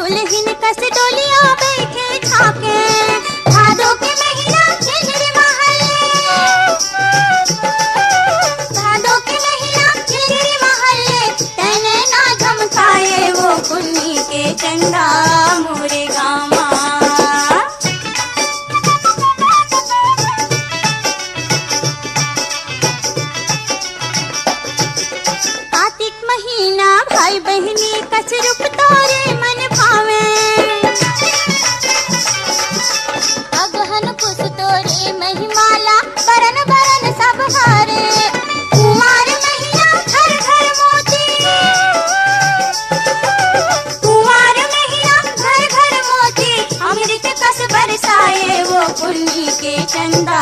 दुल्हन कस डोलिया बैठे छाके, भादों के महीना झिझरी महले, भादों के महीना झिझरी महले, तने ना झमकाए वो कुन्नी के चंदा मोरे गामा। कार्तिक महीना भाई बहनी कस रूप तोरे मन भावे, अगहन पुस तोरे महिमाला बरन बरन सब हारे। कुमार महीना घर घर मोती, कुमार महीना घर घर मोती, अमृत कस बरसाए वो कुन्नी के चंदा